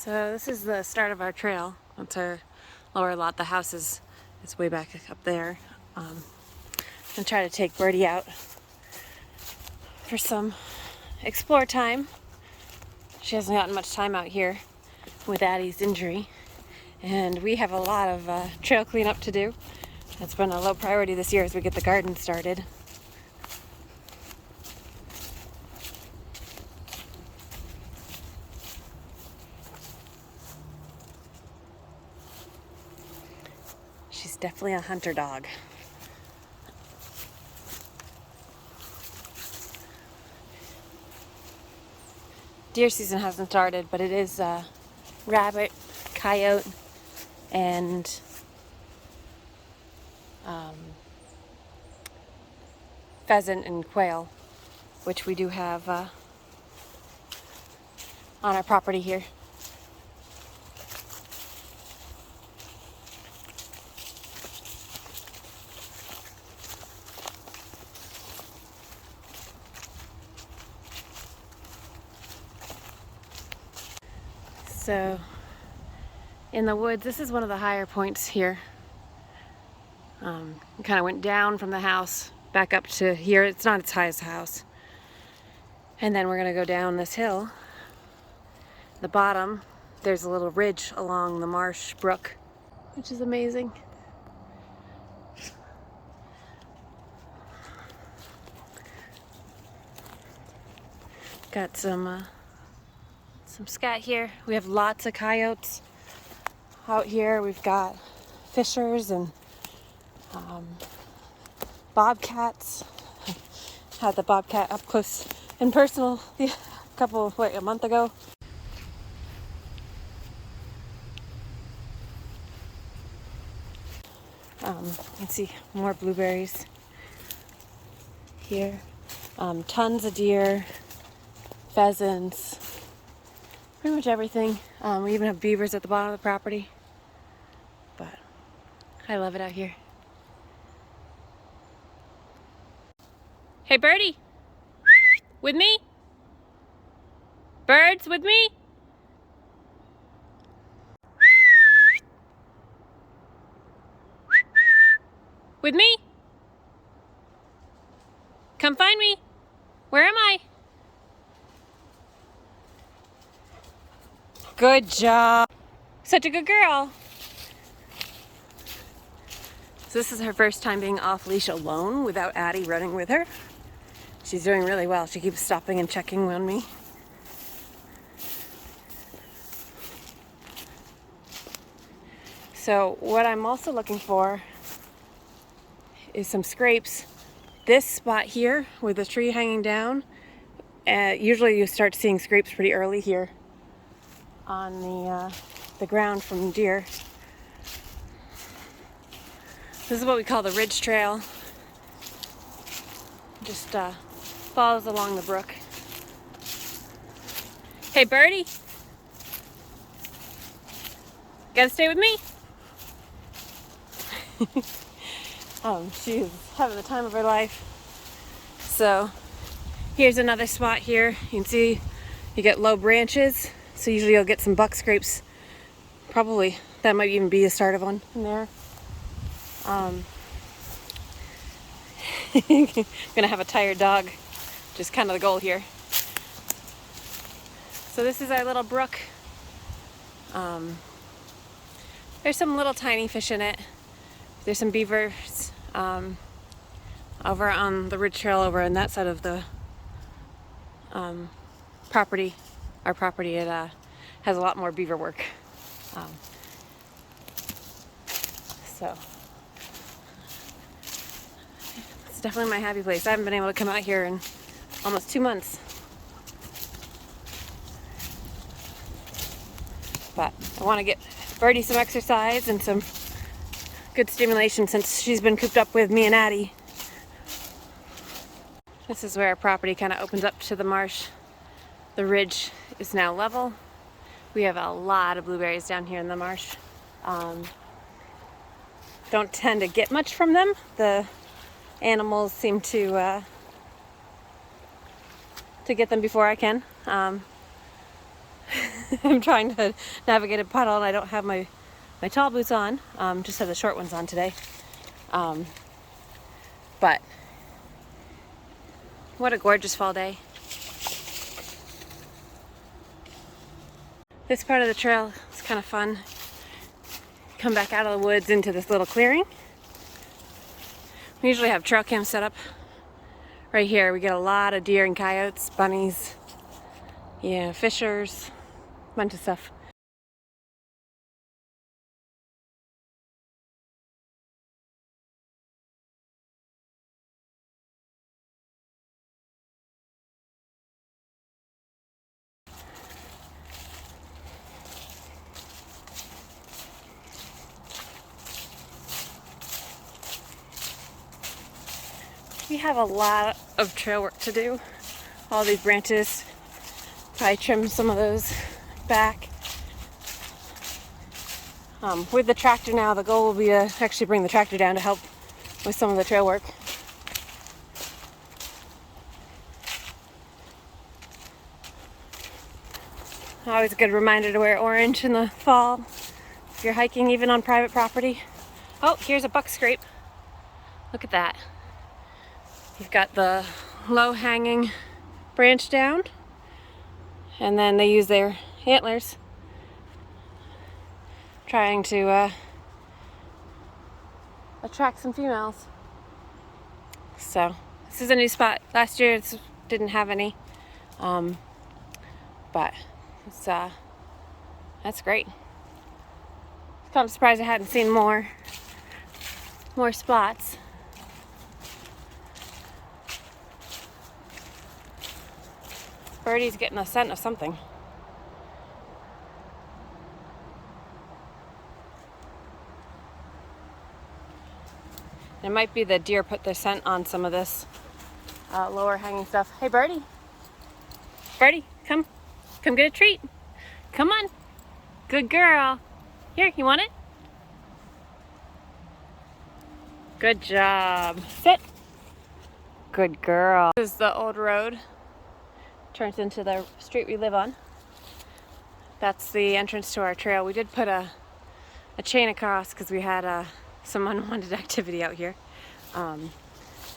So this is the start of our trail. It's our lower lot. The house is way back up there. I'm gonna try to take Birdie out for some explore time. She hasn't gotten much time out here with Addie's injury, and we have a lot of trail cleanup to do. It's been a low priority this year as we get the garden started. She's definitely a hunter dog. Deer season hasn't started, but it is rabbit, coyote, and pheasant and quail, which we do have on our property here. So in the woods, this is one of the higher points here. Kind of went down from the house back up to here. It's not as high as the house. And then we're going to go down this hill. The bottom, there's a little ridge along the marsh brook, which is amazing. Got some scat here. We have lots of coyotes out here. We've got fishers and bobcats. Had the bobcat up close and personal a month ago. You can see more blueberries here. Tons of deer, pheasants, pretty much everything. We even have beavers at the bottom of the property. But I love it out here. Hey, Birdie! With me? Birds, with me? With me? Come find me. Where am I? Good job. Such a good girl. So this is her first time being off leash alone without Addie running with her. She's doing really well. She keeps stopping and checking on me. So what I'm also looking for is some scrapes. This spot here with the tree hanging down, usually you start seeing scrapes pretty early here on the ground from deer. This is what we call the ridge trail. Just follows along the brook. Hey, Birdie, gotta stay with me. She's having the time of her life. So here's another spot here. You can see you get low branches, so usually you'll get some buck scrapes. Probably that might even be the start of one in there. Gonna have a tired dog, just kind of the goal here. So this is our little brook. There's some little tiny fish in it. There's some beavers over on the ridge trail over on that side of the property. Our property, it has a lot more beaver work. So it's definitely my happy place. I haven't been able to come out here in almost 2 months. But I want to get Birdie some exercise and some good stimulation since she's been cooped up with me and Addie. This is where our property kind of opens up to the marsh. The ridge is now level. We have a lot of blueberries down here in the marsh. Don't tend to get much from them. The animals seem to get them before I can. I'm trying to navigate a puddle and I don't have my tall boots on. Just have the short ones on today. But what a gorgeous fall day. This part of the trail is kind of fun. Come back out of the woods into this little clearing. We usually have trail cams set up right here. We get a lot of deer and coyotes, bunnies, yeah, fishers, a bunch of stuff. We have a lot of trail work to do. All these branches, probably trim some of those back. With the tractor now, the goal will be to actually bring the tractor down to help with some of the trail work. Always a good reminder to wear orange in the fall if you're hiking even on private property. Oh, here's a buck scrape. Look at that. You've got the low-hanging branch down, and then they use their antlers trying to attract some females. So this is a new spot. Last year it didn't have any, but it's that's great. I'm kind of surprised I hadn't seen more spots. Birdie's getting a scent of something. It might be the deer put their scent on some of this lower hanging stuff. Hey, Birdie. Birdie, come get a treat. Come on. Good girl. Here, you want it? Good job. Sit. Good girl. This is the old road. Turns into the street we live on. That's the entrance to our trail. We did put a chain across because we had some unwanted activity out here.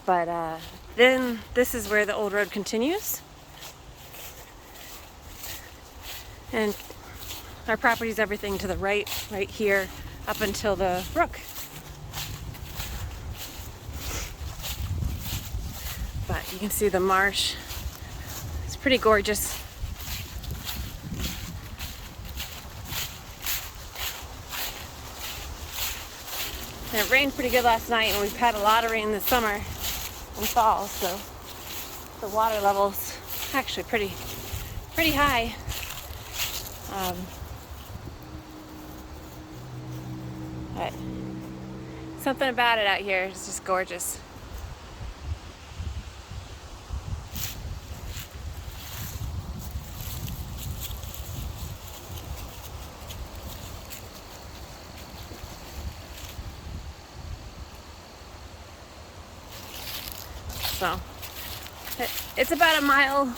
But then this is where the old road continues. And our property's everything to the right here, up until the brook. But you can see the marsh. It's pretty gorgeous. And it rained pretty good last night, and we've had a lot of rain this summer and fall, so the water level's actually pretty high. But something about it out here is just gorgeous. So it's about a mile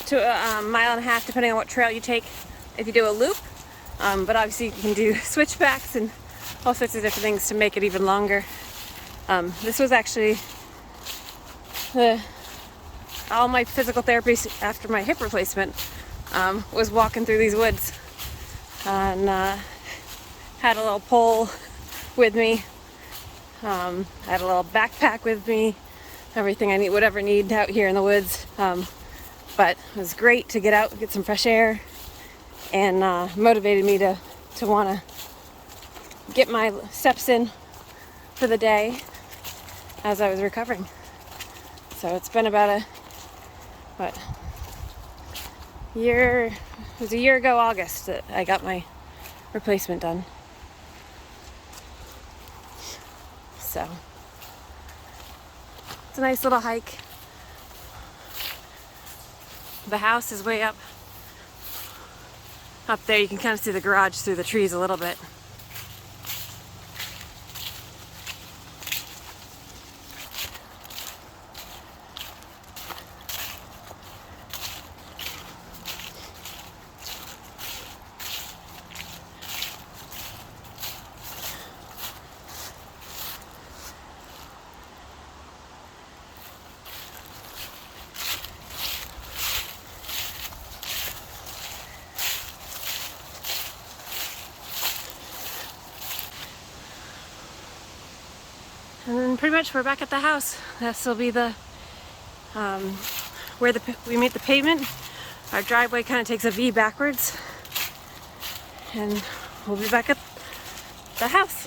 to a mile and a half, depending on what trail you take if you do a loop. But obviously you can do switchbacks and all sorts of different things to make it even longer. This was actually all my physical therapy after my hip replacement was walking through these woods, and had a little pole with me, had a little backpack with me, everything I need, whatever I need out here in the woods. But it was great to get out, get some fresh air, and motivated me to want to get my steps in for the day as I was recovering. So it's been about year, it was a year ago August that I got my replacement done. So it's a nice little hike. The house is way up there. You can kind of see the garage through the trees a little bit. And then pretty much we're back at the house. This will be the where we meet the pavement. Our driveway kind of takes a V backwards, and we'll be back at the house.